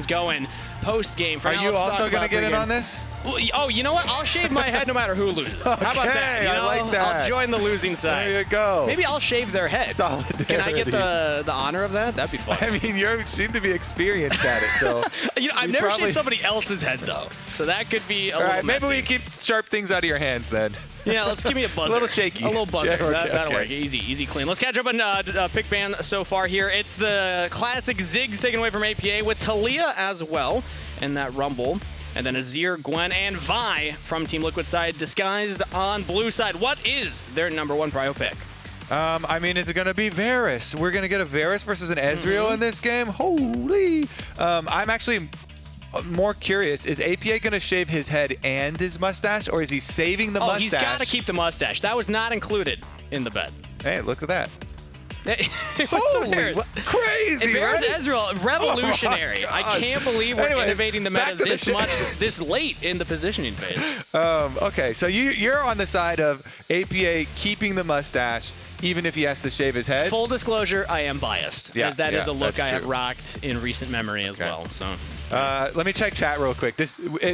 going post-game. Are you also going to get in on this? Oh, you know what? I'll shave my head no matter who loses. How about that? You know, I like that. I'll join the losing side. There you go. Maybe I'll shave their head. Solidarity. Can I get the honor of that? That'd be fun. I mean, you seem to be experienced at it, so. You know, I've never shaved somebody else's head, though. So that could be a little maybe messy. we keep sharp things out of your hands then. Yeah, let's give me a buzzer. A little shaky. A little buzzer. Yeah, That'll work. Easy, clean. Let's catch up on pick ban so far here. It's the classic Ziggs taken away from APA with Talia as well in that Rumble. And then Azir, Gwen, and Vi from Team Liquid side disguised on blue side. What is their #1 prio pick? I mean, is it going to be Varus? We're going to get a Varus versus an Ezreal in this game? Holy. I'm actually more curious. Is APA going to shave his head and his mustache, or is he saving the mustache? Oh, he's got to keep the mustache. That was not included in the bet. Hey, look at that. Holy, crazy, Varus right? Ezreal, revolutionary. Oh I can't believe we're innovating the meta this late in the positioning phase. Okay, so you're on the side of APA keeping the mustache, even if he has to shave his head. Full disclosure, I am biased, as that is a look I have true. rocked in recent memory as well. So, let me check chat real quick.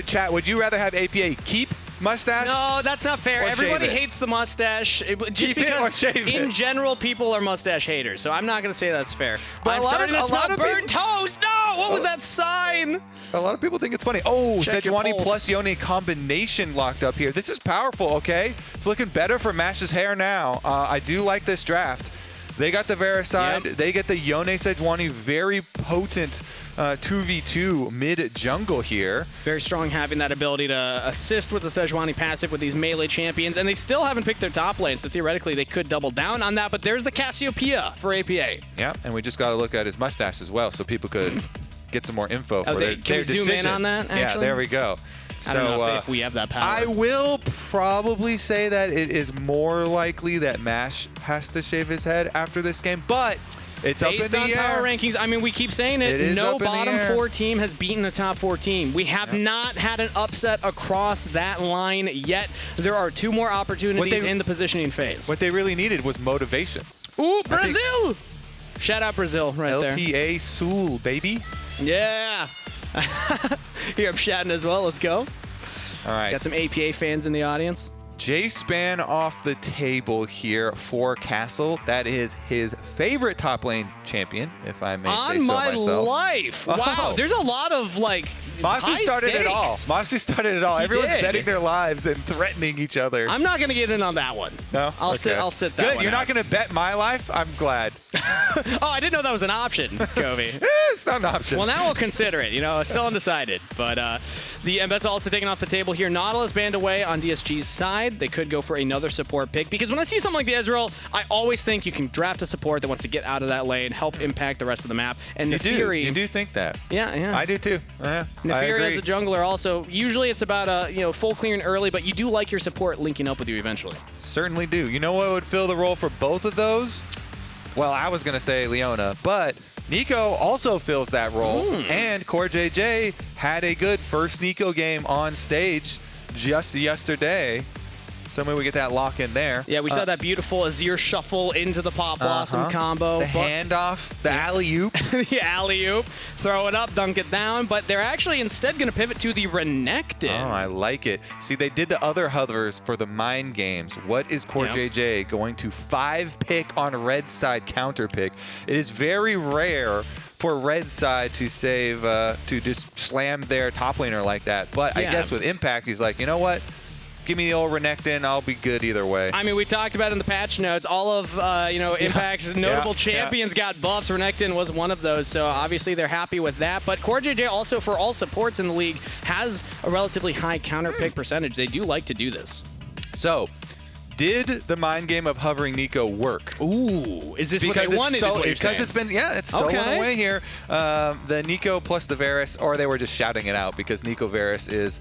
Chat, would you rather have APA keep mustache? No, that's not fair. Everybody hates the mustache. Just because in general people are mustache haters. So I'm not going to say that's fair. But I'm starting to smell burnt toast. No, what was that sign? A lot of people think it's funny. Oh, Check your Sejuani pulse. plus Yone combination locked up here. This is powerful, okay? It's looking better for Mash's hair now. I do like this draft. They got the Varus side. Yep. They get the Yone Sejuani, very potent 2v2 mid-jungle here. Very strong having that ability to assist with the Sejuani passive with these melee champions, and they still haven't picked their top lane, so theoretically they could double down on that, but there's the Cassiopeia for APA. Yeah, and we just got to look at his mustache as well, so people could get some more info for their Can we zoom in on that, actually? Yeah, there we go. I don't know if we have that power. I will probably say that it is more likely that Mash has to shave his head after this game, but it's up in the air. Based on power rankings, I mean, we keep saying it. No bottom 4 team has beaten a top 4 team. We have not had an upset across that line yet. There are 2 more opportunities in the positioning phase. What they really needed was motivation. Ooh, Brazil! Shout out Brazil right there. LTA Sul, baby. Yeah. Here I'm chatting as well. Let's go. All right. Got some APA fans in the audience. J-Span off the table here for Castle. That is his favorite top lane champion, if I may say so myself. On my life. Wow. There's a lot of, like, Mossy started it all. Mossy started it all. Everyone's betting their lives and threatening each other. I'm not going to get in on that one. No? I'll sit that Good. one You're out. not going to bet my life? I'm glad. Oh, I didn't know that was an option, Kobe. It's not an option. Well, now we'll consider it. You know, still undecided. But the bet's also taken off the table here. Nautilus banned away on DSG's side. They could go for another support pick. Because when I see something like the Ezreal, I always think you can draft a support that wants to get out of that lane, help impact the rest of the map. And Nafiri... You do think that. Yeah. I do too. Nafiri as a jungler also, usually it's about a full clearing early, but you do like your support linking up with you eventually. Certainly do. You know what would fill the role for both of those? Well, I was going to say Leona, but Neeko also fills that role, and CoreJJ had a good first Neeko game on stage just yesterday. So maybe we get that lock in there. Yeah, we saw that beautiful Azir shuffle into the Pop Blossom combo. The handoff, the alley-oop. The alley-oop. Throw it up, dunk it down. But they're actually instead going to pivot to the Renekton. Oh, I like it. See, they did the other hovers for the mind games. What is CoreJJ going to 5-pick on red side counter pick? It is very rare for red side to save, to just slam their top laner like that. But I guess with Impact, he's like, you know what? Give me the old Renekton. I'll be good either way. I mean, we talked about in the patch notes, all of Impact's notable champions got buffs. Renekton was one of those, so obviously they're happy with that. But CoreJJ also, for all supports in the league, has a relatively high counter pick percentage. They do like to do this. So, did the mind game of hovering Neeko work? Ooh, is this what they wanted? Because it's been, it's stolen away here. The Neeko plus the Varus, or they were just shouting it out because Neeko Varus is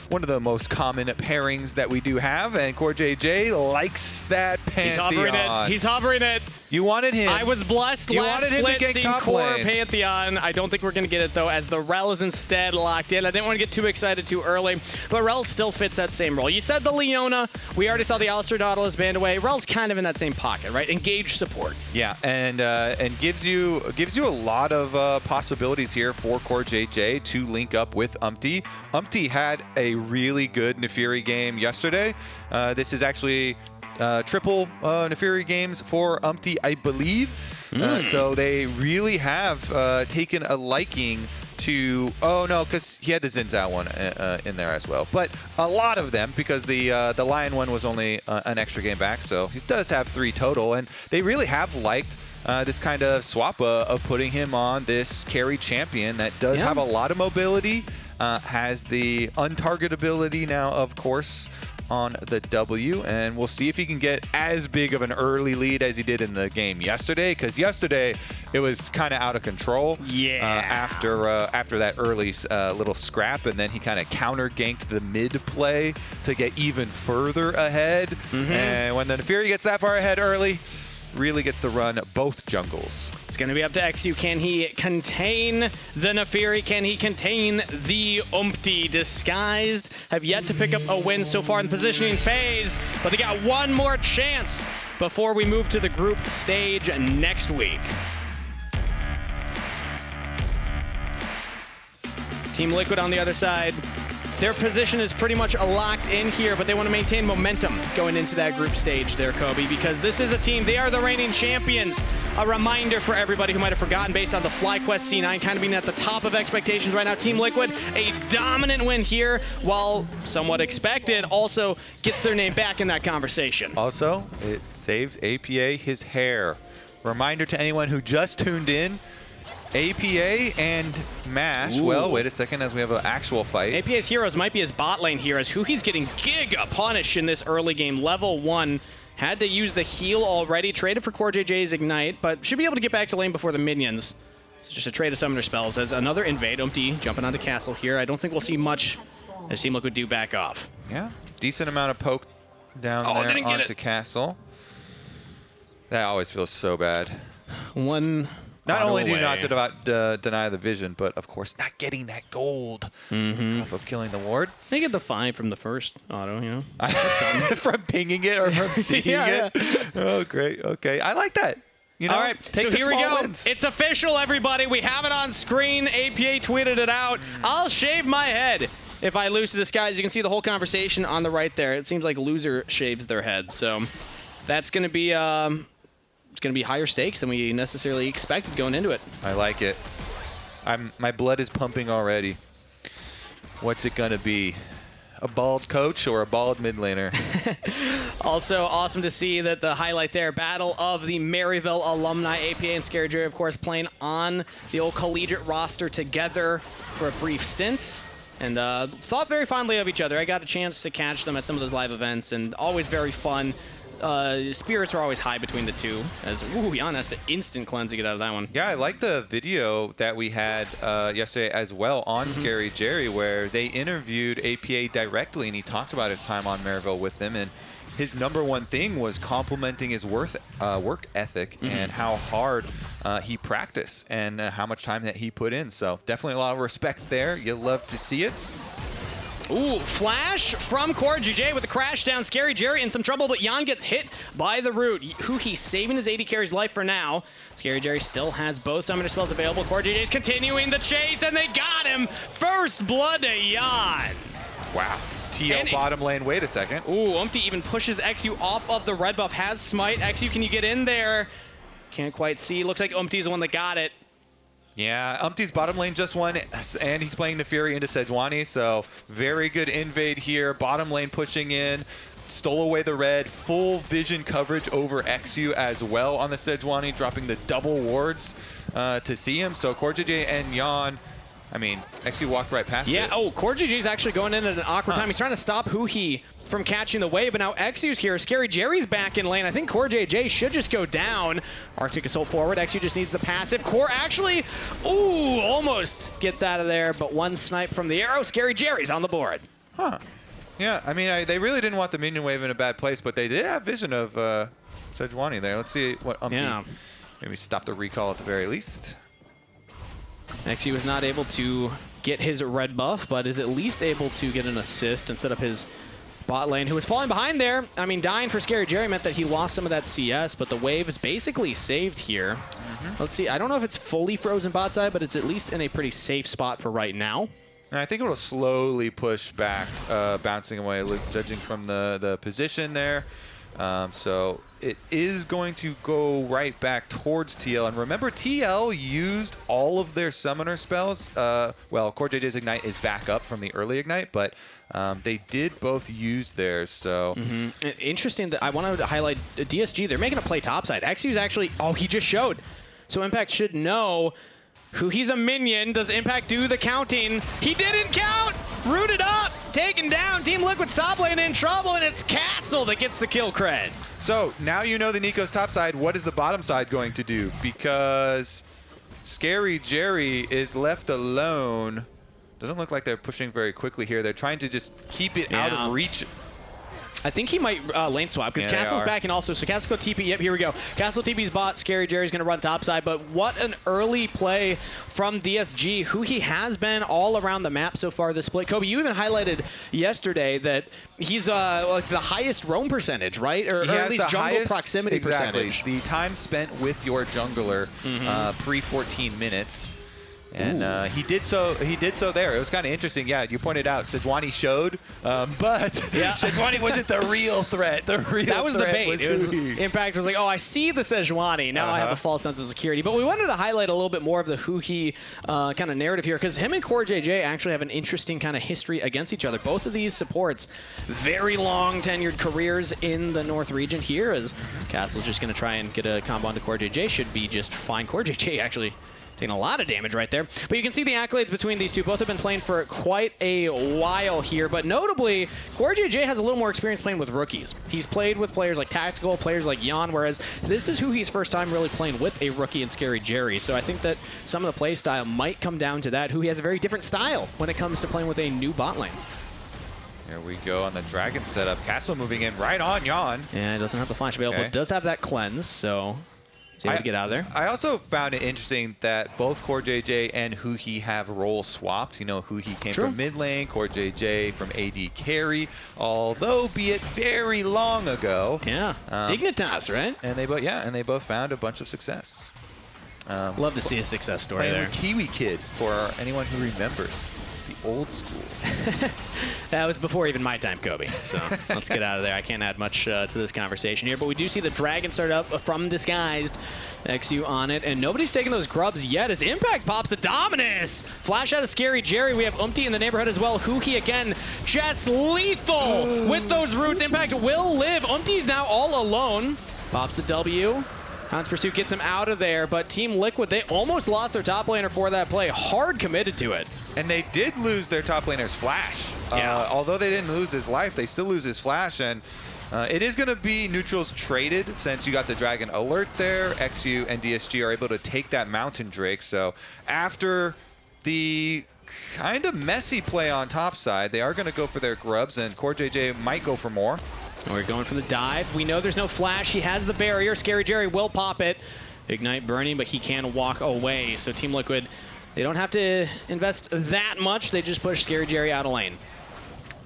one of the most common pairings that we do have, and CoreJJ likes that pantheon. He's hovering it. You wanted him. I was blessed last split seeing Core lane. Pantheon. I don't think we're going to get it, though, as the Rell is instead locked in. I didn't want to get too excited too early, but Rell still fits that same role. You said the Leona. We already saw the Alistar Nautilus banned away. Rell's kind of in that same pocket, right? Engage support. Yeah, and gives you a lot of possibilities here for CoreJJ to link up with Umti. Umti had a really good Nafiri game yesterday. This is actually triple Nafiri games for Umti, I believe. So they really have taken a liking to, oh no, because he had the Zinzao one in there as well. But a lot of them, because the Lion one was only an extra game back, so he does have 3 total. And they really have liked this kind of swap of putting him on this carry champion that does have a lot of mobility, has the untargetability now, of course, on the W, and we'll see if he can get as big of an early lead as he did in the game yesterday, because yesterday it was kind of out of control after that early little scrap, and then he kind of counter ganked the mid play to get even further ahead. And when the Nafiri gets that far ahead early, really gets to run both jungles. It's going to be up to eXyu. Can he contain the Nafiri? Can he contain the Umti? Disguised have yet to pick up a win so far in the positioning phase, but they got one more chance before we move to the group stage next week. Team Liquid on the other side. Their position is pretty much locked in here, but they want to maintain momentum going into that group stage there, Kobe, because this is a team, they are the reigning champions. A reminder for everybody who might have forgotten, based on the FlyQuest C9 kind of being at the top of expectations right now. Team Liquid, a dominant win here, while somewhat expected, also gets their name back in that conversation. Also, it saves APA his hair. Reminder to anyone who just tuned in, APA and MASH, well, wait a second, as we have an actual fight. APA's heroes might be his bot lane here, as Huhi's getting giga punished in this early game. Level 1, had to use the heal already, traded for CoreJJ's Ignite, but should be able to get back to lane before the minions. It's just a trade of summoner spells, as another invade. Umti jumping on the castle here. I don't think we'll see much as Team Liquid do back off. Yeah, decent amount of poke down there onto castle. That always feels so bad. Not only do you not deny the vision, but of course not getting that gold off of killing the ward. They get the 5 from the first auto, you know. From pinging it or from seeing it. Oh, great. Okay, I like that. You know, all right, so here we go. Wins. It's official, everybody. We have it on screen. APA tweeted it out. I'll shave my head if I lose to this guy. As you can see the whole conversation on the right there. It seems like loser shaves their head. So that's going to be... it's going to be higher stakes than we necessarily expected going into it. I like it. My blood is pumping already. What's it going to be? A bald coach or a bald mid laner? Also awesome to see that the highlight there, battle of the Maryville alumni, APA and ScaryJerry, of course, playing on the old collegiate roster together for a brief stint. And thought very fondly of each other. I got a chance to catch them at some of those live events, and always very fun. Spirits are always high between the two, as Yeon has to instant cleanse to get out of that one. Yeah, I like the video that we had yesterday as well on ScaryJerry, where they interviewed APA directly, and he talked about his time on Maryville with them, and his #1 thing was complimenting his work ethic and how hard he practiced and how much time that he put in. So definitely a lot of respect there. You love to see it. Ooh, flash from CoreJJ with a crash down. ScaryJerry in some trouble, but Yeon gets hit by the root. Huhi saving his AD carry's life for now. ScaryJerry still has both summoner spells available. CoreJJ is continuing the chase, and they got him. First blood to Yeon. Wow. TL bottom lane, wait a second. Ooh, Umti even pushes eXyu off of the red buff. Has smite. eXyu, can you get in there? Can't quite see. Looks like Umti's the one that got it. Yeah, Umti's bottom lane just won, and he's playing Nafiri into Sejuani, so very good invade here. Bottom lane pushing in, stole away the red, full vision coverage over eXyu as well on the Sejuani, dropping the double wards to see him. So CoreJJ and Yeon, I mean, eXyu walked right past it. Yeah, CoreJJ's actually going in at an awkward time. He's trying to stop Huhi from catching the wave, but now eXyu's here. ScaryJerry's back in lane. I think CoreJJ should just go down. Arctic Assault forward. eXyu just needs the passive. Core actually, almost gets out of there, but one snipe from the arrow. ScaryJerry's on the board. Huh. Yeah, I mean, they really didn't want the minion wave in a bad place, but they did have vision of Sejuani there. Let's see what Umti. Maybe stop the recall at the very least. eXyu is not able to get his red buff, but is at least able to get an assist and set up his bot lane, who was falling behind there. I mean, dying for ScaryJerry meant that he lost some of that CS, but the wave is basically saved here. Let's see. I don't know if it's fully frozen bot side, but it's at least in a pretty safe spot for right now. And I think it'll slowly push back, bouncing away, judging from the position there. So it is going to go right back towards TL. And remember, TL used all of their summoner spells. Well, CoreJJ's Ignite is back up from the early Ignite, but they did both use theirs. So interesting that I wanted to highlight DSG. They're making a play topside. eXyu's actually, oh, he just showed. So Impact should know who he's a minion. Does Impact do the counting? He didn't count! Rooted up! Taken down! Team Liquid's top lane in trouble, and it's Castle that gets the kill cred. So now you know the Neeko's top side. What is the bottom side going to do? Because ScaryJerry is left alone. Doesn't look like they're pushing very quickly here. They're trying to just keep it out of reach. I think he might lane swap because Castle's back, and also, so Castle go TP. Yep, here we go. Castle TP's bot. ScaryJerry's going to run topside, but what an early play from DSG, who he has been all around the map so far this split. Kobe, you even highlighted yesterday that he's like the highest roam percentage, right? Or at least jungle proximity percentage. The time spent with your jungler pre 14 minutes. And he did so there. It was kind of interesting. Yeah, you pointed out Sejuani showed, but Sejuani wasn't the real threat. The real that was the bait. Was Impact was like, oh, I see the Sejuani. Now I have a false sense of security. But we wanted to highlight a little bit more of the Huhi kind of narrative here, because him and CoreJJ actually have an interesting kind of history against each other. Both of these supports, very long tenured careers in the North region here, as Castle's just going to try and get a combo onto CoreJJ. Should be just fine. CoreJJ actually taking a lot of damage right there. But you can see the accolades between these two. Both have been playing for quite a while here. But notably, CoreJJ has a little more experience playing with rookies. He's played with players like Tactical, players like Yeon, whereas this is Huhi's first time really playing with a rookie in ScaryJerry. So I think that some of the play style might come down to that. Huhi has a very different style when it comes to playing with a new bot lane. Here we go on the Dragon setup. Castle moving in right on Yeon. Yeah, it doesn't have the flash available. It does have that cleanse, so able to get out of there. I also found it interesting that both CoreJJ and Huhi have role swapped. You know, Huhi came from mid lane, CoreJJ from AD carry, although be it very long ago. Yeah, Dignitas, right? And they both found a bunch of success. Love to see a success story there. Kiwi Kid for anyone who remembers the old school. That was before even my time, Kobe. So let's get out of there. I can't add much to this conversation here, but we do see the Dragon start up from Disguised. eXyu on it, and nobody's taking those grubs yet as Impact pops the Dominus. Flash out of ScaryJerry. We have Umti in the neighborhood as well. Huhi again, just lethal with those roots. Impact will live. Umti now all alone. Pops the W. Hound's Pursuit gets him out of there, but Team Liquid, they almost lost their top laner for that play. Hard committed to it. And they did lose their top laner's flash. Although they didn't lose his life, they still lose his flash. And it is going to be neutrals traded since you got the Dragon alert there. eXyu and DSG are able to take that Mountain Drake. So after the kind of messy play on top side, they are going to go for their grubs, and CoreJJ might go for more. And we're going for the dive. We know there's no flash. He has the barrier. ScaryJerry will pop it. Ignite burning, but he can walk away. So Team Liquid, they don't have to invest that much. They just push ScaryJerry out of lane.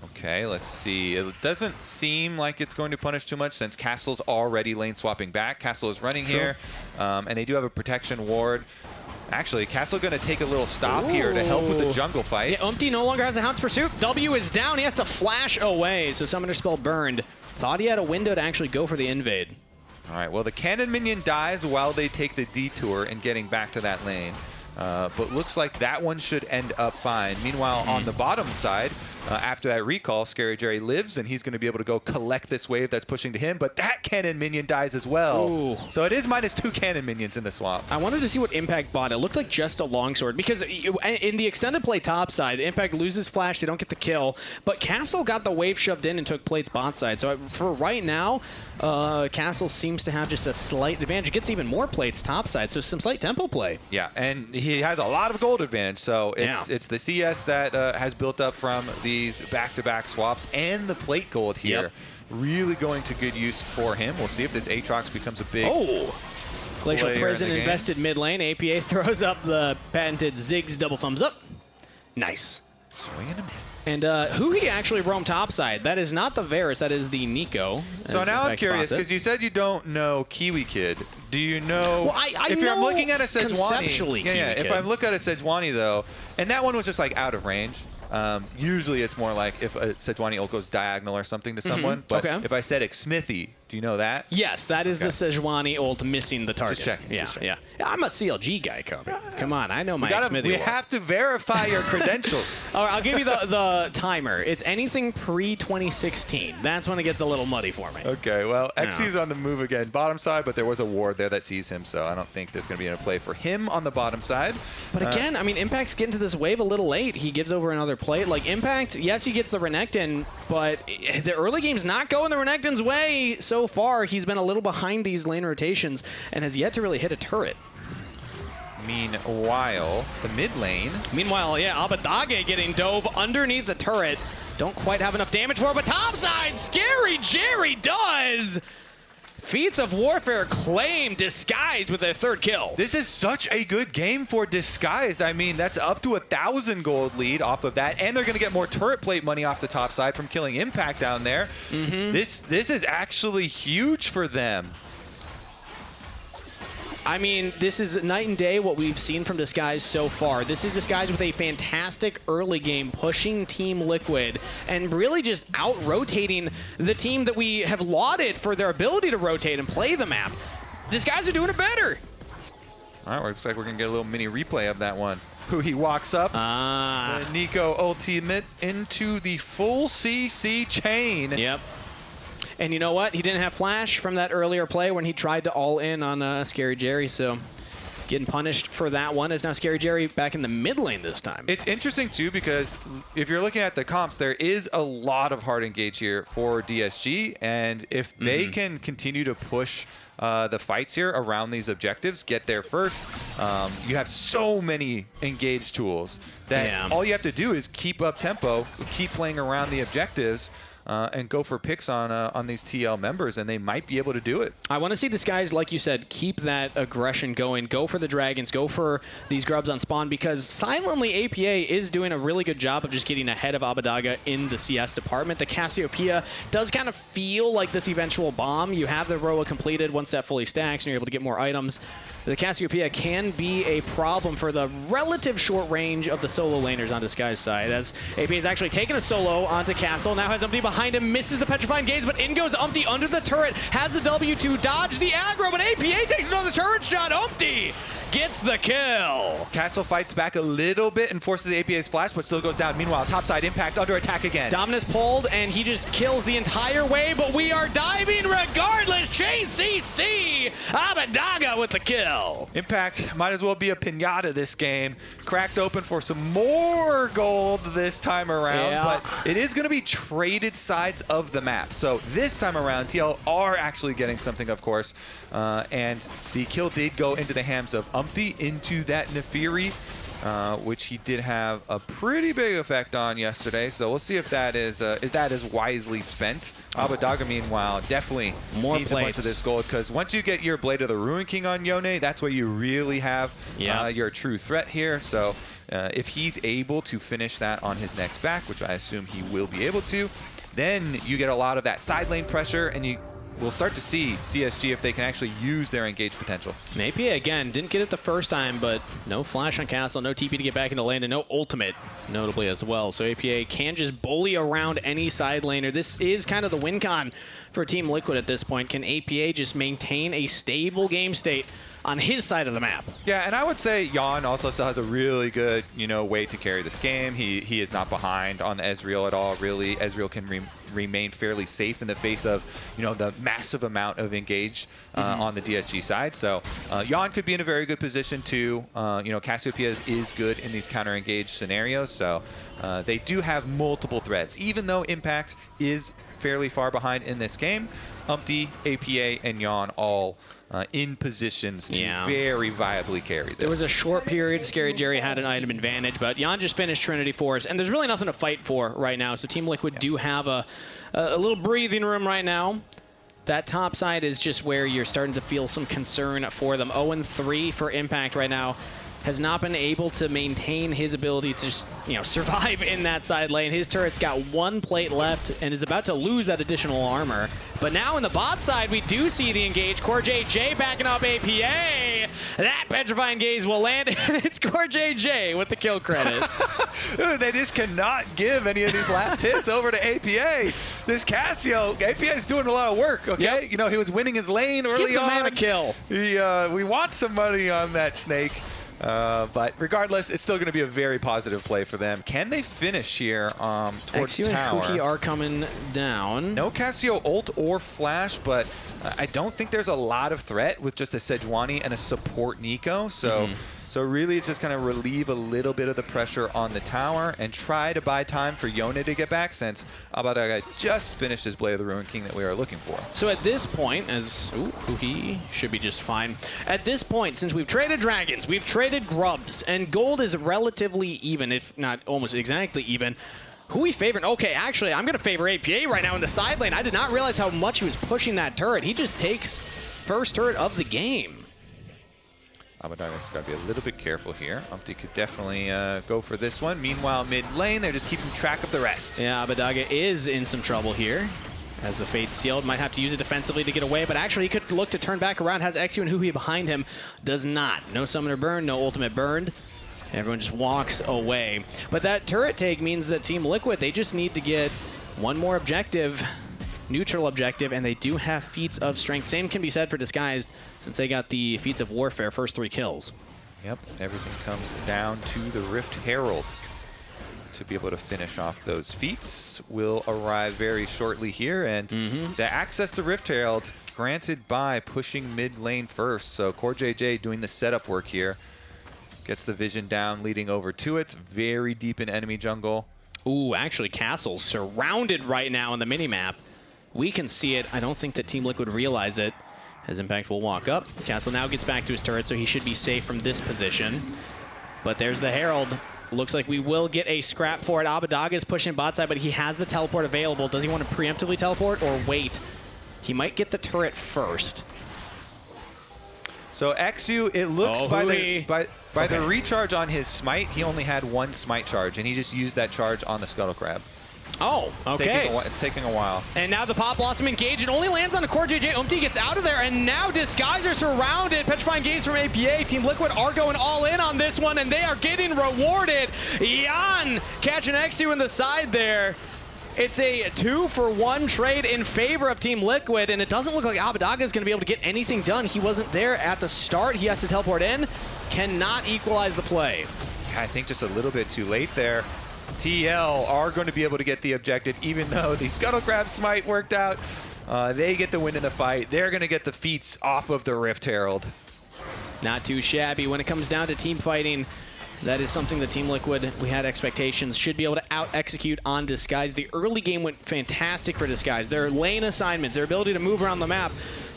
Okay, let's see. It doesn't seem like it's going to punish too much since Castle's already lane swapping back. Castle is running here, and they do have a protection ward. Actually, Castle going to take a little stop here to help with the jungle fight. Yeah, Umti no longer has a Hound's Pursuit. W is down. He has to flash away, so Summoner Spell burned. Thought he had a window to actually go for the invade. All right, well, the cannon minion dies while they take the detour in getting back to that lane. But looks like that one should end up fine. Meanwhile, on the bottom side, after that recall, ScaryJerry lives, and he's going to be able to go collect this wave that's pushing to him, but that cannon minion dies as well. Ooh. So it is -2 cannon minions in the swap. I wanted to see what Impact bought. It looked like just a longsword, because in the extended play top side, Impact loses flash, they don't get the kill, but Castle got the wave shoved in and took plates bot side. So for right now, Castle seems to have just a slight advantage. Gets even more plates topside, so some slight tempo play. Yeah, and he has a lot of gold advantage, so it's the CS that has built up from these back-to-back swaps and the plate gold here. Yep. Really going to good use for him. We'll see if this Aatrox becomes a big Glacial Prison in invested mid lane. APA throws up the patented Ziggs double thumbs up. Nice. Swing and a miss. And Huhi actually roamed topside. That is not the Varus, that is the Neeko. So now I'm curious, because you said you don't know Kiwi Kid. Do you know? Well, I if know I'm looking at a Sejuani, conceptually Kiwi Kid. If I'm looking at a Sejuani though, and that one was just like out of range. Usually it's more like if a Sejuani ult goes diagonal or something to someone. But if I said Smithy, do you know that? Yes, that is the Sejuani ult missing the target. Just checking. Yeah. I'm a CLG guy, Kobe. Come on, I know my Smithy. We have to verify your credentials. All right, I'll give you the timer. It's anything pre-2016. That's when it gets a little muddy for me. Okay, well, eXyu's on the move again, bottom side, but there was a ward there that sees him, so I don't think there's going to be any play for him on the bottom side. But again, I mean, Impact's getting to this wave a little late. He gives over another plate. Like, Impact, yes, he gets the Renekton, but the early game's not going the Renekton's way so far. He's been a little behind these lane rotations and has yet to really hit a turret. Meanwhile, the mid lane. Meanwhile, yeah, Abbedage getting dove underneath the turret. Don't quite have enough damage for it, but topside, ScaryJerry does! Feats of Warfare claim Disguised with their third kill. This is such a good game for Disguised. I mean, that's up to 1,000 gold lead off of that, and they're going to get more turret plate money off the top side from killing Impact down there. This is actually huge for them. I mean, this is night and day what we've seen from Disguised so far. This is Disguised with a fantastic early game, pushing Team Liquid and really just out-rotating the team that we have lauded for their ability to rotate and play the map. Disguised are doing it better. All right, looks like we're going to get a little mini replay of that one. Huhi walks up. The Neeko ultimate into the full CC chain. Yep. And you know what? He didn't have flash from that earlier play when he tried to all in on ScaryJerry, so getting punished for that one. Is now ScaryJerry back in the mid lane this time. It's interesting, too, because if you're looking at the comps, there is a lot of hard engage here for DSG, and if they can continue to push the fights here around these objectives, get there first, you have so many engage tools that all you have to do is keep up tempo, keep playing around the objectives, and go for picks on these TL members, and they might be able to do it. I want to see Disguise, like you said, keep that aggression going. Go for the dragons. Go for these grubs on spawn, because silently APA is doing a really good job of just getting ahead of Abbedage in the CS department. The Cassiopeia does kind of feel like this eventual bomb. You have the Roa completed once that fully stacks, and you're able to get more items. The Cassiopeia can be a problem for the relative short range of the solo laners on Disguise side, as AP is actually taking a solo onto Castle. Now has Umti behind him, misses the Petrifying Gaze, but in goes Umti under the turret, has the W to dodge the aggro, but APA takes another turret shot. Umti gets the kill. Castle fights back a little bit and forces APA's flash, but still goes down. Meanwhile, topside Impact under attack again. Dominus pulled, and he just kills the entire wave, but we are diving regardless. Chain CC, Abbedage with the kill. Impact might as well be a pinata this game. Cracked open for some more gold this time around, but it is going to be traded sides of the map. So this time around, TL are actually getting something, of course, and the kill did go into the hands of Umti into that Nafiri, which he did have a pretty big effect on yesterday. So we'll see if that is wisely spent. Abbedage, meanwhile, definitely needs a bunch of this gold, because once you get your Blade of the Ruin King on Yone, that's where you really have your true threat here. So if he's able to finish that on his next back, which I assume he will be able to, then you get a lot of that side lane pressure, and we'll start to see DSG if they can actually use their engage potential. And APA, again, didn't get it the first time, but no flash on Castle, no TP to get back into lane, and no ultimate, notably as well. So APA can just bully around any side laner. This is kind of the win con for Team Liquid at this point. Can APA just maintain a stable game state on his side of the map. Yeah, and I would say Yeon also still has a really good, way to carry this game. He is not behind on Ezreal at all, really. Ezreal can remain fairly safe in the face of, the massive amount of engage on the DSG side. So Yeon could be in a very good position too. Cassiopeia is good in these counter-engage scenarios, so they do have multiple threats. Even though Impact is fairly far behind in this game, Umti, APA, and Yeon all in positions to very viably carry this. There was a short period ScaryJerry had an item advantage, but Yeon just finished Trinity Force, and there's really nothing to fight for right now. So Team Liquid do have a little breathing room right now. That top side is just where you're starting to feel some concern for them. 0-3 for Impact right now. Has not been able to maintain his ability to just, survive in that side lane. His turret's got one plate left and is about to lose that additional armor. But now in the bot side, we do see the engage. CoreJJ backing up APA. That petrifying gaze will land, and it's CoreJJ with the kill credit. Dude, they just cannot give any of these last hits over to APA. This Cassio, APA is doing a lot of work, okay? Yep. He was winning his lane early on. Give the man a kill. We want some money on that snake. But regardless, it's still going to be a very positive play for them. Can they finish here towards eXyu tower? and Huhi are coming down. No Cassio ult or flash, but I don't think there's a lot of threat with just a Sejuani and a support Neeko. So, so really it's just going to relieve a little bit of the pressure on the tower and try to buy time for Yone to get back, since Abbedage just finished his Blade of the Ruined King that we are looking for. So at this point, Huhi should be just fine. At this point, since we've traded dragons, we've traded grubs, and gold is relatively even, if not almost exactly even, who we favoring? Okay, actually, I'm going to favor APA right now in the side lane. I did not realize how much he was pushing that turret. He just takes first turret of the game. Abbedage's got to be a little bit careful here. Umti could definitely go for this one. Meanwhile, mid lane, they're just keeping track of the rest. Yeah, Abbedage is in some trouble here, as the Fate sealed. Might have to use it defensively to get away, but actually he could look to turn back around. Has eXyu and Huhi behind him. Does not. No summoner burn, no ultimate burned. Everyone just walks away. But that turret take means that Team Liquid, they just need to get one more objective, neutral objective, and they do have feats of strength. Same can be said for Disguised, since they got the feats of warfare, first 3 kills. Yep, everything comes down to the Rift Herald to be able to finish off those feats. Will arrive very shortly here, and the access to Rift Herald granted by pushing mid lane first. So CoreJJ doing the setup work here. Gets the vision down, leading over to it. Very deep in enemy jungle. Ooh, actually Castle's surrounded right now on the minimap. We can see it. I don't think that Team Liquid realize it, as Impact will walk up. Castle now gets back to his turret, so he should be safe from this position. But there's the Herald. Looks like we will get a scrap for it. Abbedage is pushing bot side, but he has the teleport available. Does he want to preemptively teleport or wait? He might get the turret first. So eXyu, it looks by the recharge on his smite, he only had 1 smite charge, and he just used that charge on the Scuttle Crab. Oh, okay. It's taking a while. And now the Pop Blossom engage. It only lands on a CoreJJ. Umti gets out of there, and now Disguise are surrounded. Petrifying Gaze from APA. Team Liquid are going all in on this one, and they are getting rewarded. Yeon catching eXyu in the side there. It's a 2-for-1 trade in favor of Team Liquid, and it doesn't look like Abbedage is going to be able to get anything done. He wasn't there at the start. He has to teleport in. Cannot equalize the play. Yeah, I think just a little bit too late there. TL are going to be able to get the objective, even though the Scuttle Crab smite worked out. They get the win in the fight. They're going to get the feats off of the Rift Herald. Not too shabby. When it comes down to team fighting, that is something that Team Liquid, we had expectations, should be able to out-execute on Disguise. The early game went fantastic for Disguise. Their lane assignments, their ability to move around the map,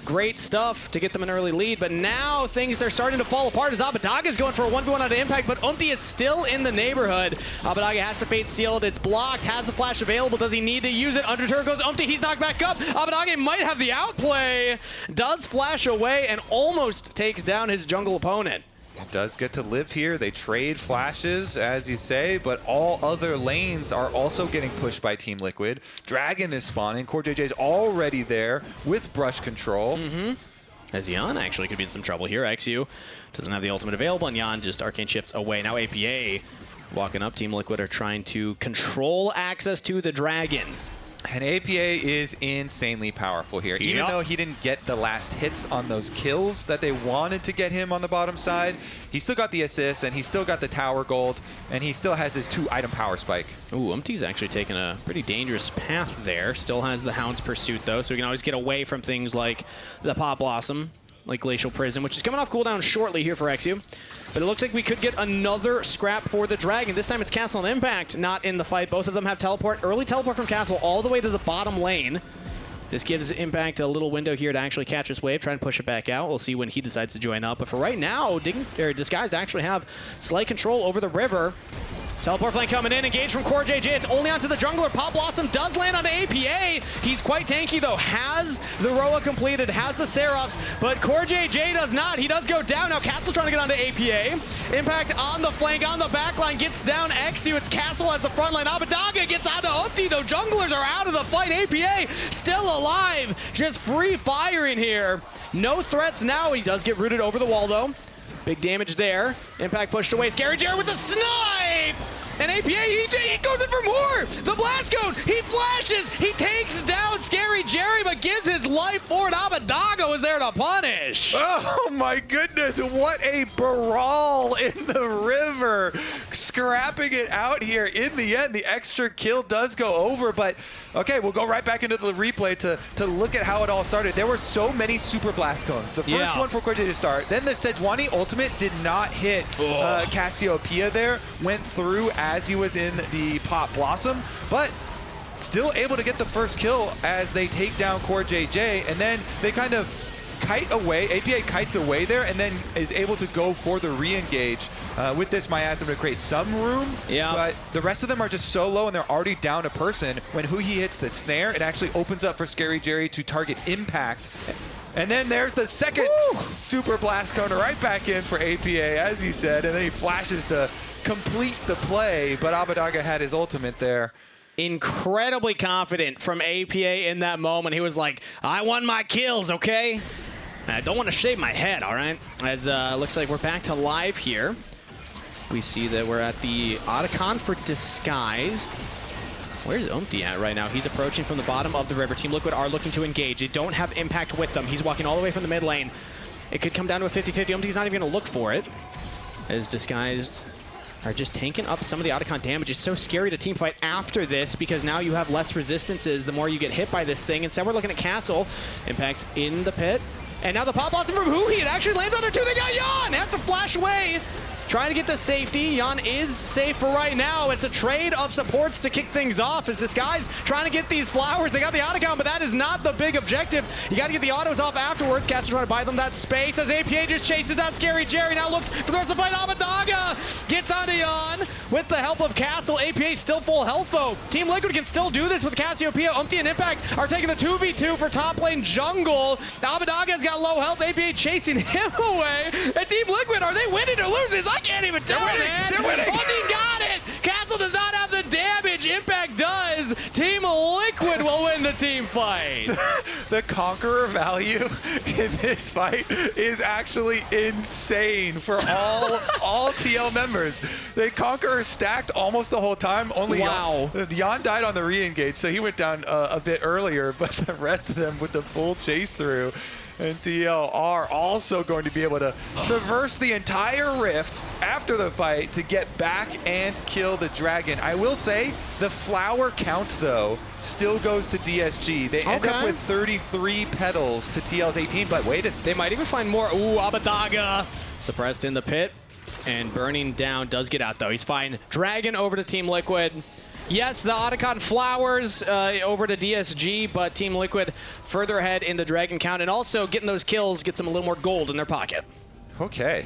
great stuff to get them an early lead, but now things are starting to fall apart as Abbedage is going for a 1v1 out of Impact, but Umti is still in the neighborhood. Abbedage has to Fate Sealed, it's blocked, has the flash available, does he need to use it? Under turret goes Umti, he's knocked back up. Abbedage might have the outplay, does flash away and almost takes down his jungle opponent. It does get to live here. They trade flashes, as you say, but all other lanes are also getting pushed by Team Liquid. Dragon is spawning. CoreJJ is already there with brush control. As Yeon actually could be in some trouble here. eXyu doesn't have the ultimate available, and Yeon just arcane shifts away. Now APA walking up. Team Liquid are trying to control access to the dragon. And APA is insanely powerful here. Even though he didn't get the last hits on those kills that they wanted to get him on the bottom side, he still got the assists, and he still got the tower gold, and he still has his 2-item power spike. Ooh, Umti's actually taken a pretty dangerous path there. Still has the Hound's Pursuit, though, so he can always get away from things like the Pop Blossom, like Glacial Prison, which is coming off cooldown shortly here for eXyu. But it looks like we could get another scrap for the Dragon. This time it's Castle and Impact, not in the fight. Both of them have teleport. Early teleport from Castle all the way to the bottom lane. This gives Impact a little window here to actually catch his wave, try and push it back out. We'll see when he decides to join up. But for right now, Disguised actually have slight control over the river. Teleport flank coming in, engaged from CoreJJ. It's only onto the jungler. Pop Blossom does land on APA. He's quite tanky, though. Has the Roa completed, has the Seraphs, but CoreJJ does not. He does go down. Now Castle trying to get onto APA. Impact on the flank, on the back line, gets down eXyu. It's Castle as the front line. Abbedage gets onto Umti, though. Junglers are out of the fight. APA still alive, just free firing here. No threats now. He does get rooted over the wall, though. Big damage there. Impact pushed away. ScaryJerry with the snipe! And APA, he goes in for more! The blast cone! He flashes! He takes down ScaryJerry, but gives his life for it. Abbedage is there to punish. Oh my goodness, what a brawl in the river. Scrapping it out here. In the end, the extra kill does go over, but okay, we'll go right back into the replay to look at how it all started. There were so many super blast cones. The first one for CoreJJ to start. Then the Sejuani ultimate did not hit Cassiopeia there. Went through as he was in the Pop Blossom, but still able to get the first kill as they take down CoreJJ, and then they kind of kite away. APA kites away there and then is able to go for the re-engage. With this miasm to create some room, but the rest of them are just so low and they're already down a person. When Huhi hits the snare, it actually opens up for ScaryJerry to target Impact. And then there's the second super blast cone right back in for APA, as he said, and then he flashes to complete the play, but Abbedage had his ultimate there. Incredibly confident from APA in that moment. He was like, I won my kills, okay? I don't want to shave my head, all right? As looks like we're back to live here. We see that we're at the Otacon for Disguised. Where's Umti at right now? He's approaching from the bottom of the river. Team Liquid are looking to engage. They don't have Impact with them. He's walking all the way from the mid lane. It could come down to a 50-50. Umti's not even going to look for it, as Disguised are just tanking up some of the Otacon damage. It's so scary to team fight after this because now you have less resistances the more you get hit by this thing. Instead, we're looking at Castle. Impact's in the pit. And now the Pop Blossom from Huhi. It actually lands on there too. They got Yeon. Has to flash away. Trying to get to safety. Yeon is safe for right now. It's a trade of supports to kick things off as this guy's trying to get these flowers. They got the Otacon, but that is not the big objective. You got to get the autos off afterwards. Caster's trying to buy them that space as APA just chases down ScaryJerry. Now looks for the rest of the fight. Abbedage gets onto Yeon with the help of Castle. APA still full health though. Team Liquid can still do this with Cassiopeia. Umti and Impact are taking the 2v2 for top lane jungle. Abbedage's got low health. APA chasing him away. And Team Liquid, are they winning or losing? I can't even tell, man. They're winning. Umti's got it. Castle does not have the damage. Impact does. Team Liquid will win the team fight. The Conqueror value in this fight is actually insane for all TL members. The Conqueror stacked almost the whole time. Only Yeon died on the re-engage, so he went down a bit earlier, but the rest of them with the full chase through. And TL are also going to be able to traverse the entire rift after the fight to get back and kill the dragon. I will say the flower count, though, still goes to DSG. They end up with 33 petals to TL's 18, but wait a second. They might even find more. Ooh, Abbedage suppressed in the pit. And burning down does get out, though. He's fine. Dragon over to Team Liquid. Yes, the Otacon flowers over to DSG, but Team Liquid further ahead in the Dragon count, and also getting those kills gets them a little more gold in their pocket. Okay.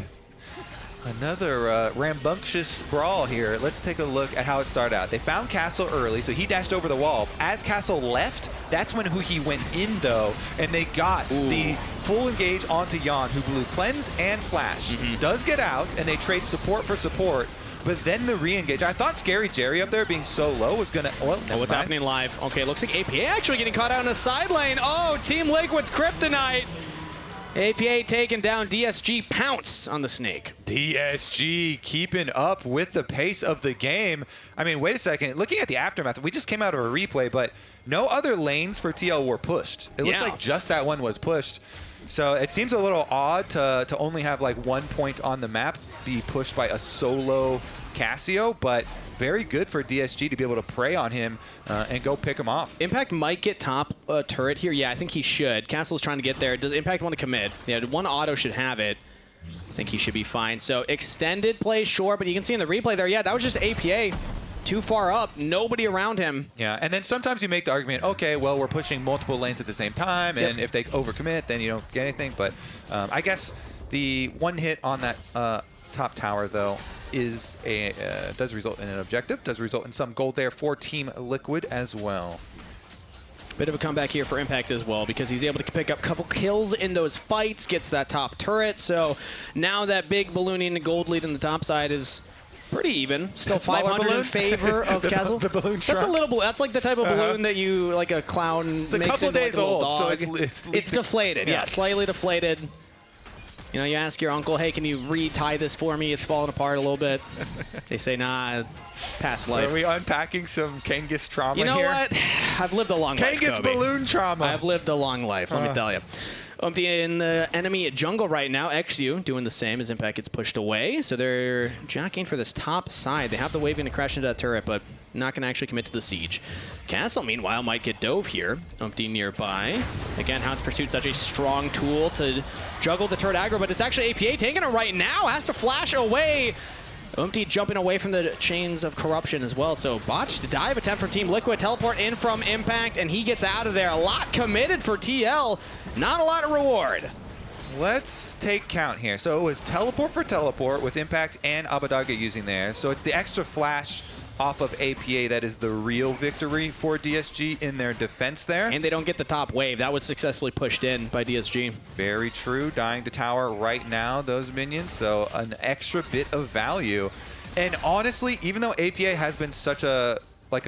Another rambunctious brawl here. Let's take a look at how it started out. They found Castle early, so he dashed over the wall. As Castle left, that's when Huhi went in, though, and they got the full engage onto Yeon, who blew Cleanse and Flash. Does get out, and they trade support for support. But then the re-engage. I thought ScaryJerry up there being so low was going to... what's happening live? Okay, looks like APA actually getting caught out in the side lane. Oh, Team Liquid's kryptonite. APA taking down DSG. Pounce on the snake. DSG keeping up with the pace of the game. I mean, wait a second. Looking at the aftermath, we just came out of a replay, but no other lanes for TL were pushed. It looks like just that one was pushed. So it seems a little odd to only have like 1 point on the map be pushed by a solo Cassio, but very good for DSG to be able to prey on him and go pick him off. Impact might get top turret here. Yeah, I think he should. Castle's trying to get there. Does Impact want to commit? Yeah, one auto should have it. I think he should be fine. So extended play, sure, but you can see in the replay there, yeah, that was just APA. Too far up, nobody around him. Yeah, and then sometimes you make the argument, okay, well, we're pushing multiple lanes at the same time, and if they overcommit, then you don't get anything. But I guess the one hit on that top tower, though, is does result in an objective, does result in some gold there for Team Liquid as well. Bit of a comeback here for Impact as well, because he's able to pick up a couple kills in those fights, gets that top turret. So now that big ballooning gold lead in the top side is pretty even. Still 500 in favor of Castle. The balloon That's a little. That's like the type of balloon that you like a clown it's a makes couple into days like a little old, dog. so it's deflated. Yeah, slightly deflated. You know, you ask your uncle, hey, can you re-tie this for me? It's falling apart a little bit. They say, nah, past life. Are we unpacking some Kangas trauma here? You know what? I've lived a long life, Kangas Kobe. balloon trauma. I've lived a long life, let me tell you. Umti in the enemy jungle right now. eXyu doing the same as Impact gets pushed away. So they're jockeying for this top side. They have the wave going to crash into that turret, but not going to actually commit to the siege. Castle, meanwhile, might get dove here. Umti nearby. Again, Hound's Pursuit, such a strong tool to juggle the turret aggro, but it's actually APA taking it right now. Has to flash away. Umti jumping away from the chains of corruption as well. So botched dive attempt from Team Liquid. Teleport in from Impact, and he gets out of there. A lot committed for TL. Not a lot of reward. Let's take count here. So it was teleport for teleport with Impact and Abbedage using theirs. So it's the extra flash off of APA that is the real victory for DSG in their defense there. And they don't get the top wave. That was successfully pushed in by DSG. Very true. Dying to tower right now, those minions. So an extra bit of value. And honestly, even though APA has been such a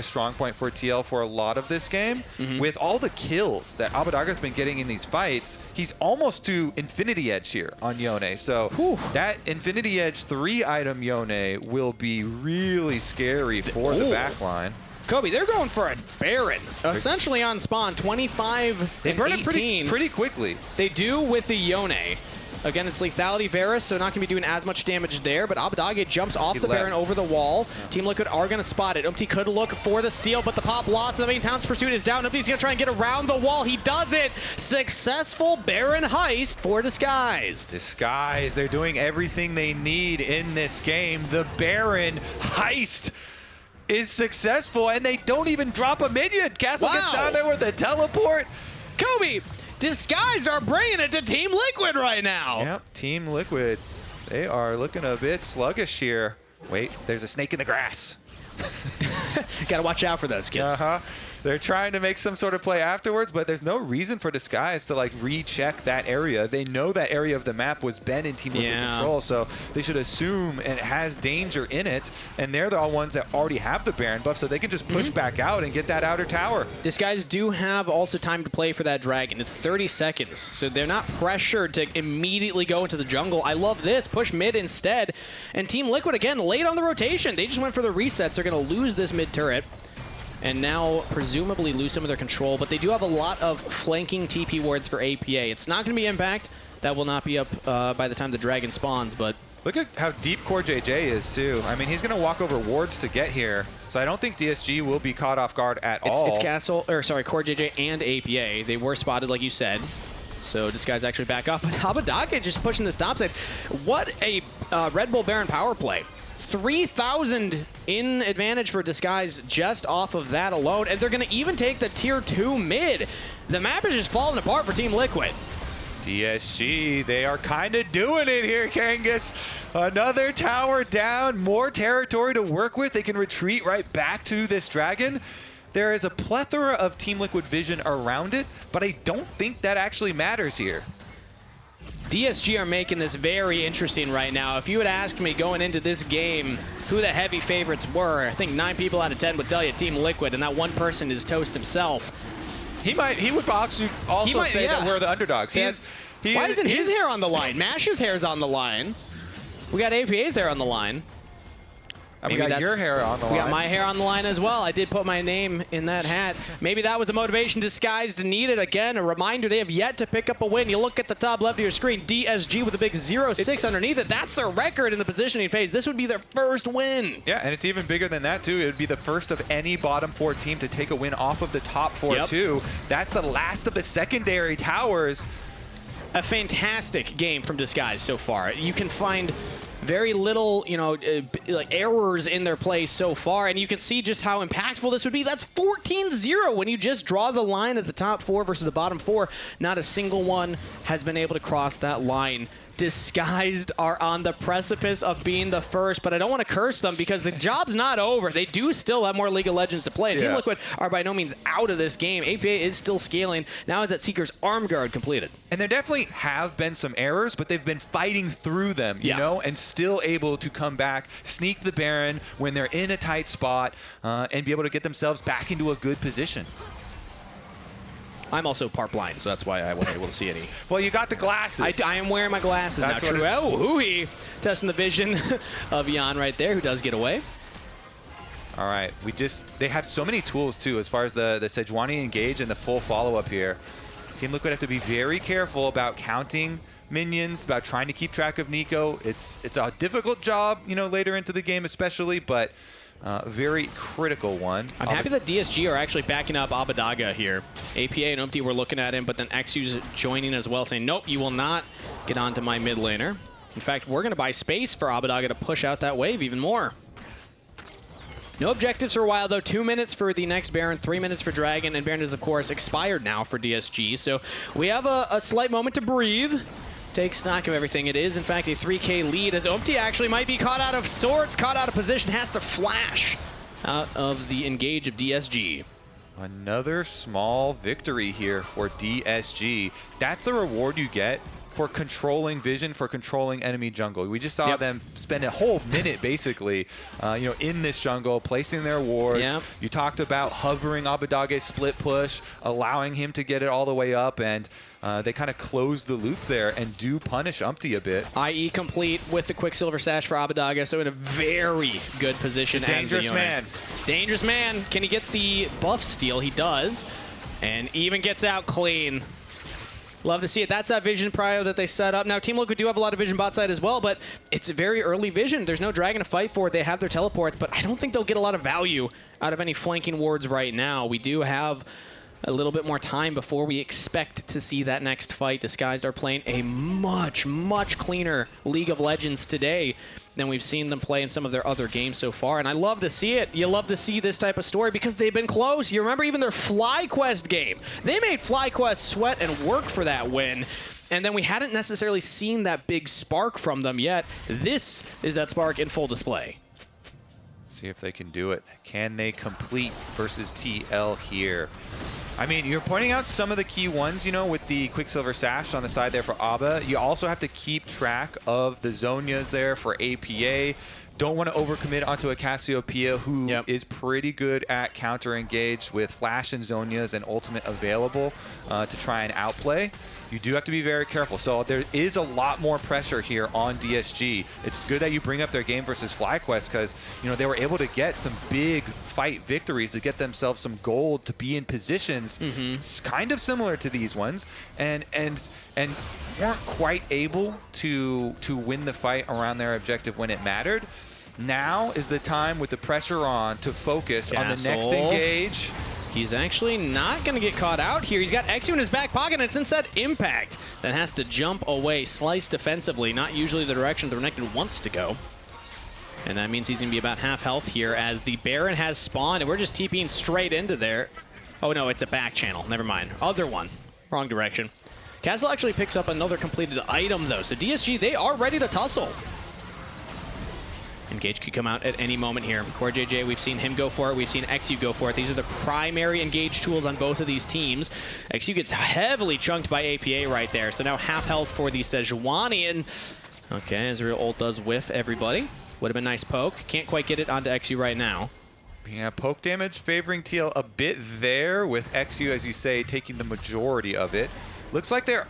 strong point for TL for a lot of this game, with all the kills that Abbedage has been getting in these fights, he's almost to Infinity Edge here on Yone. So that Infinity Edge 3 item Yone will be really scary for the backline. Kobe, they're going for a Baron, essentially on spawn, 25 They and burn 18. it pretty quickly. They do with the Yone. Again, it's lethality Varus, so not going to be doing as much damage there, but Abbedage jumps off the Baron over the wall. Team Liquid are going to spot it. Umti could look for the steal, but the pop lost. That means Hound's Pursuit is down. Umti's going to try and get around the wall. He does it. Successful Baron heist for Disguised. Disguised. They're doing everything they need in this game. The Baron heist is successful, and they don't even drop a minion. Castle gets down there with a teleport. Kobe, Disguised are bringing it to Team Liquid right now. Yep, Team Liquid. They are looking a bit sluggish here. Wait, there's a snake in the grass. Gotta watch out for those kids. They're trying to make some sort of play afterwards, but there's no reason for Disguise to like recheck that area. They know that area of the map was been in Team Liquid control, so they should assume it has danger in it, and they're the ones that already have the Baron buff, so they can just push back out and get that outer tower. Disguise do have also time to play for that dragon. It's 30 seconds, so they're not pressured to immediately go into the jungle. I love this. Push mid instead, and Team Liquid, again, late on the rotation. They just went for the resets. They're going to lose this mid turret, and now presumably lose some of their control, but they do have a lot of flanking TP wards for APA. It's not going to be Impact. That will not be up by the time the dragon spawns, but... Look at how deep CoreJJ is, too. I mean, he's going to walk over wards to get here, so I don't think DSG will be caught off guard at all. It's CoreJJ and APA. They were spotted, like you said. So this guy's actually back up. But Abbedage just pushing this top side. What a Red Bull Baron power play. 3,000 in advantage for Disguise just off of that alone, and they're going to even take the tier 2 mid. The map is just falling apart for Team Liquid. DSG, they are kind of doing it here, Kangas. Another tower down, more territory to work with. They can retreat right back to this dragon. There is a plethora of Team Liquid vision around it, but I don't think that actually matters here. DSG are making this very interesting right now. If you had asked me going into this game who the heavy favorites were, I think 9 people out of 10 would tell you Team Liquid, and that one person is Toast himself. He would also say that we're the underdogs. Why isn't his hair on the line? Mash's hair's on the line. We got APA's hair on the line. We got your hair on the line. We got my hair on the line as well. I did put my name in that hat. Maybe that was a motivation disguised and needed. Again, a reminder, they have yet to pick up a win. You look at the top left of your screen, DSG with a big 0-6 underneath it. That's their record in the positioning phase. This would be their first win. Yeah, and it's even bigger than that, too. It would be the first of any bottom 4 team to take a win off of the top 4, too. That's the last of the secondary towers. A fantastic game from Disguise so far. You can find very little, like errors in their play so far, and you can see just how impactful this would be. That's 14-0 when you just draw the line at the top 4 versus the bottom 4. Not a single one has been able to cross that line. Disguised are on the precipice of being the first, but I don't want to curse them because the job's not over. They do still have more League of Legends to play. And Team Liquid are by no means out of this game. APA is still scaling. Now is that Seeker's Arm Guard completed. And there definitely have been some errors, but they've been fighting through them, you know, and still able to come back, sneak the Baron when they're in a tight spot, and be able to get themselves back into a good position. I'm also part blind, so that's why I wasn't able to see any. Well, you got the glasses. I am wearing my glasses now. True. Oh, Huhi testing the vision of Yeon right there, who does get away. All right, they have so many tools too, as far as the Sejuani engage and the full follow-up here. Team Liquid have to be very careful about counting minions, about trying to keep track of Neeko. It's a difficult job, later into the game especially, but very critical one. I'm happy that DSG are actually backing up Abbedage here. APA and Umti were looking at him, but then eXyu's joining as well, saying, nope, you will not get onto my mid laner. In fact, we're going to buy space for Abbedage to push out that wave even more. No objectives for a while, though. 2 minutes for the next Baron, 3 minutes for Dragon, and Baron is, of course, expired now for DSG. So we have a slight moment to breathe. Take stock of everything. It is, in fact, a 3K lead as Umti actually might be caught out of sorts, caught out of position, has to flash out of the engage of DSG. Another small victory here for DSG. That's the reward you get for controlling vision, for controlling enemy jungle. We just saw them spend a whole minute, basically, in this jungle, placing their wards. You talked about hovering Abbedage split push, allowing him to get it all the way up, and they kind of close the loop there and do punish Umti a bit. IE complete with the Quicksilver Sash for Abbedage, so in a very good position. Dangerous man. Dangerous man. Can he get the buff steal? He does. And even gets out clean. Love to see it. That's that vision prio that they set up. Now, Team Liquid do have a lot of vision bot side as well, but it's very early vision. There's no dragon to fight for. They have their teleports, but I don't think they'll get a lot of value out of any flanking wards right now. We do have a little bit more time before we expect to see that next fight. Disguised are playing a much, much cleaner League of Legends today than we've seen them play in some of their other games so far. And I love to see it. You love to see this type of story because they've been close. You remember even their FlyQuest game. They made FlyQuest sweat and work for that win. And then we hadn't necessarily seen that big spark from them yet. This is that spark in full display. See if they can do it. Can they complete versus TL here? I mean, you're pointing out some of the key ones, with the Quicksilver Sash on the side there for Abba. You also have to keep track of the Zhonyas there for APA. Don't want to overcommit onto a Cassiopeia who is pretty good at counter-engage with Flash and Zhonyas and Ultimate available to try and outplay. You do have to be very careful. So there is a lot more pressure here on DSG. It's good that you bring up their game versus FlyQuest because, they were able to get some big fight victories to get themselves some gold to be in positions kind of similar to these ones and weren't quite able to win the fight around their objective when it mattered. Now is the time with the pressure on to focus on the next engage. He's actually not going to get caught out here. He's got eXyu in his back pocket, and it's inside Impact that has to jump away, slice defensively, not usually the direction the Renekton wants to go. And that means he's going to be about half health here as the Baron has spawned, and we're just TPing straight into there. Oh, no, it's a back channel. Never mind. Other one. Wrong direction. Castle actually picks up another completed item, though. So DSG, they are ready to tussle. Engage could come out at any moment here. CoreJJ, we've seen him go for it. We've seen eXyu go for it. These are the primary engage tools on both of these teams. eXyu gets heavily chunked by APA right there. So now half health for the Sejuani. And okay, Ezreal ult does whiff everybody. Would have been a nice poke. Can't quite get it onto eXyu right now. Yeah, poke damage favoring TL a bit there with eXyu, as you say, taking the majority of it. Looks like they're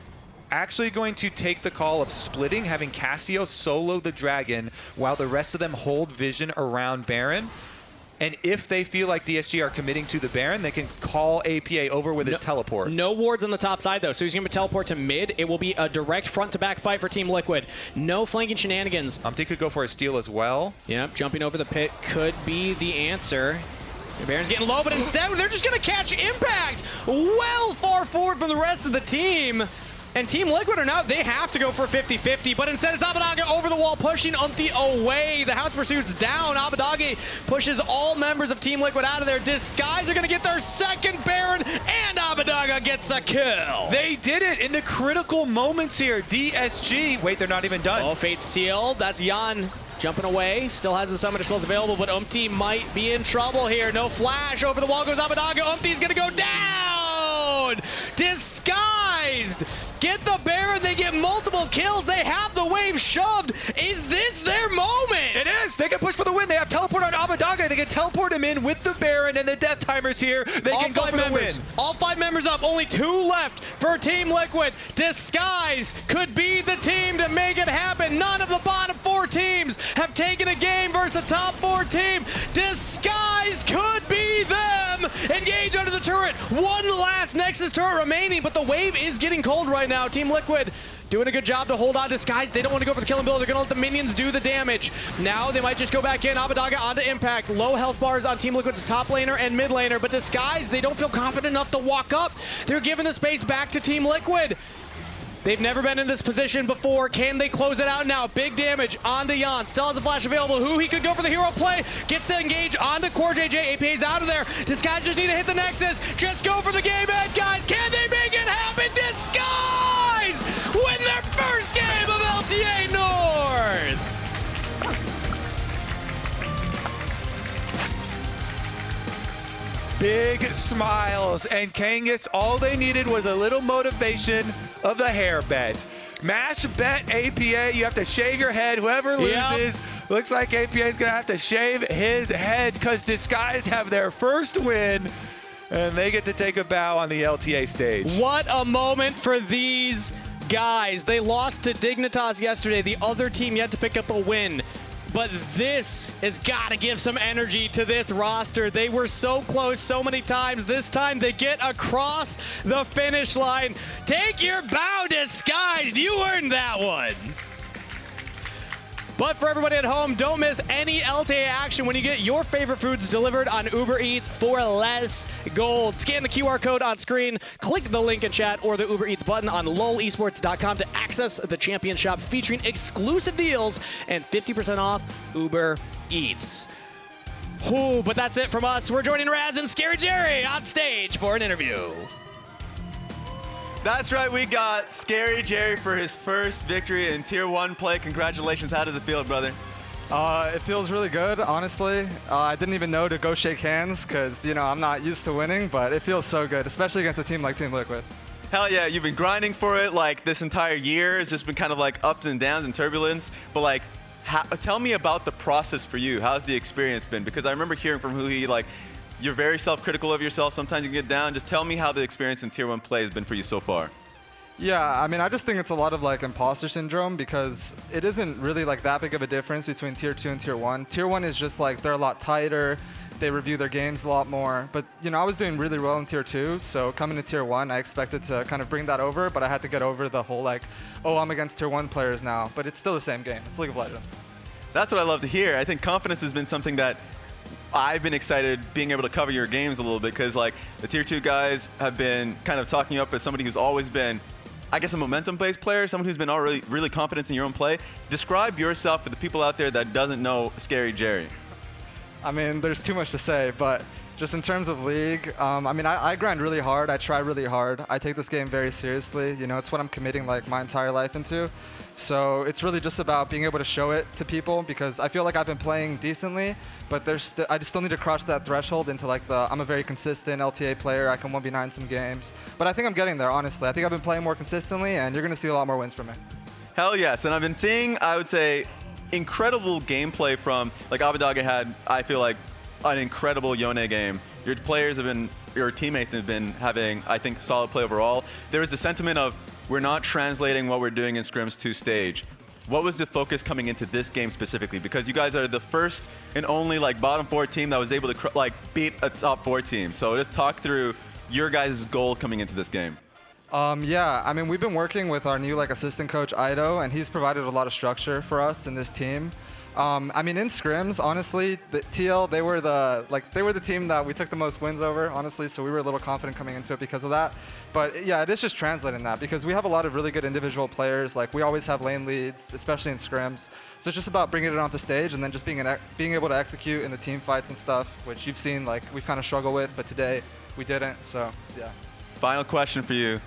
actually going to take the call of splitting, having Cassio solo the dragon while the rest of them hold vision around Baron. And if they feel like DSG are committing to the Baron, they can call APA over with his teleport. No wards on the top side, though, so he's going to teleport to mid. It will be a direct front-to-back fight for Team Liquid. No flanking shenanigans. Umti could go for a steal as well. Yep, jumping over the pit could be the answer. The Baron's getting low, but instead they're just going to catch impact well far forward from the rest of the team. And Team Liquid are now, they have to go for 50-50, but instead it's Abbedage over the wall, pushing Umti away. The House Pursuit's down. Abbedage pushes all members of Team Liquid out of there. Disguise are going to get their second Baron, and Abbedage gets a kill. They did it in the critical moments here. DSG, wait, they're not even done. Oh, Fate sealed. That's Yeon jumping away. Still has the summon spells available, but Umti might be in trouble here. No flash. Over the wall goes Abbedage. Umti's going to go down. Disguised. Get the Baron, they get multiple kills, they have the wave shoved. Is this their moment? It is, they can push for the win. They have teleport on Abbedage, they can teleport him in with the Baron and the death timers here. They can go for the win. All 5 members up, only 2 left for Team Liquid. Disguise could be the team to make it happen. None of the bottom 4 teams have taken a game versus a top 4 team. Disguise could be them. Engage under the turret. One last Nexus turret remaining, but the wave is getting cold right now. Team Liquid doing a good job to hold on Disguise. They don't want to go for the kill and build. They're going to let the minions do the damage. Now they might just go back in. Abbedage onto Impact. Low health bars on Team Liquid's top laner and mid laner, but Disguise, they don't feel confident enough to walk up. They're giving the space back to Team Liquid. They've never been in this position before. Can they close it out now? Big damage onto Yeon. Still has a flash available. Huhi could go for the hero play. Gets to engage onto CoreJJ. APA's out of there. Disguise just need to hit the Nexus. Just go for the game end, guys. Can they make it happen? Disguise win their first game of LTA North. Big smiles, and Kangas, all they needed was a little motivation of the hair bet. Mash bet APA, you have to shave your head. Whoever loses, looks like APA is going to have to shave his head because Disguise have their first win, and they get to take a bow on the LTA stage. What a moment for these guys. They lost to Dignitas yesterday, the other team yet to pick up a win. But this has got to give some energy to this roster. They were so close so many times. This time they get across the finish line. Take your bow, Disguised. You earned that one. But for everybody at home, don't miss any LTA action when you get your favorite foods delivered on Uber Eats for less gold. Scan the QR code on screen, click the link in chat or the Uber Eats button on lolesports.com to access the Champion Shop featuring exclusive deals and 50% off Uber Eats. Ooh, but that's it from us. We're joining Raz and ScaryJerry on stage for an interview. That's right, we got ScaryJerry for his first victory in Tier 1 play. Congratulations, how does it feel, brother? It feels really good, honestly. I didn't even know to go shake hands because, you know, I'm not used to winning, but it feels so good, especially against a team like Team Liquid. Hell yeah, you've been grinding for it like this entire year. It's just been kind of like ups and downs and turbulence, but like, tell me about the process for you. How's the experience been? Because I remember hearing from Huhi, like, you're very self-critical of yourself. Sometimes you get down. Just tell me how the experience in Tier 1 play has been for you so far. Yeah, I mean, I just think it's a lot of like imposter syndrome because it isn't really like that big of a difference between Tier 2 and Tier 1. Tier 1 is just like they're a lot tighter. They review their games a lot more. But, you know, I was doing really well in Tier 2. So coming to Tier 1, I expected to kind of bring that over. But I had to get over the whole like, oh, I'm against Tier 1 players now. But it's still the same game. It's League of Legends. That's what I love to hear. I think confidence has been something that I've been excited being able to cover your games a little bit because like the Tier 2 guys have been kind of talking you up as somebody who's always been, I guess, a momentum-based player, someone who's been already really confident in your own play. Describe yourself for the people out there that doesn't know ScaryJerry. I mean, there's too much to say, but just in terms of League, I mean, I grind really hard. I try really hard. I take this game very seriously. You know, it's what I'm committing like my entire life into. So it's really just about being able to show it to people because I feel like I've been playing decently, but I just still need to cross that threshold into like I'm a very consistent LTA player. I can 1v9 some games, but I think I'm getting there, honestly. I think I've been playing more consistently and you're going to see a lot more wins from me. Hell yes, and I've been seeing, I would say, incredible gameplay from, like Abbedage had, I feel like, an incredible Yone game. Your players have been, your teammates have been having, I think, solid play overall. There is the sentiment of we're not translating what we're doing in scrims to stage. What was the focus coming into this game specifically? Because you guys are the first and only like bottom 4 team that was able to like beat a top 4 team. So just talk through your guys' goal coming into this game. Yeah, I mean, we've been working with our new like assistant coach Ido, and he's provided a lot of structure for us in this team. I mean, in scrims, honestly, the TL, they were the team that we took the most wins over, honestly, so we were a little confident coming into it because of that. But yeah, it is just translating that because we have a lot of really good individual players. Like, we always have lane leads, especially in scrims. So it's just about bringing it onto stage and then just being able to execute in the team fights and stuff, which you've seen, like, we've kind of struggled with, but today we didn't, so yeah. Final question for you.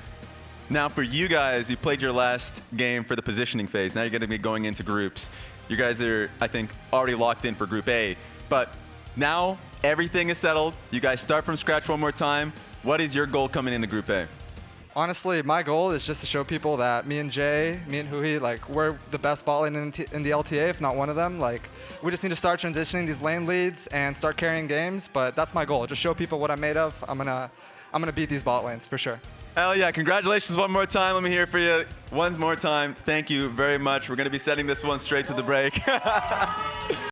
Now, for you guys, you played your last game for the positioning phase. Now you're going to be going into groups. You guys are, I think, already locked in for Group A. But now everything is settled. You guys start from scratch one more time. What is your goal coming into Group A? Honestly, my goal is just to show people that me and Jay, me and Huhi, like, we're the best bot lane in the LTA, if not one of them. Like, we just need to start transitioning these lane leads and start carrying games. But that's my goal. Just show people what I'm made of. I'm gonna beat these bot lanes for sure. Hell yeah, congratulations one more time. Let me hear it for you one more time. Thank you very much. We're going to be sending this one straight to the break.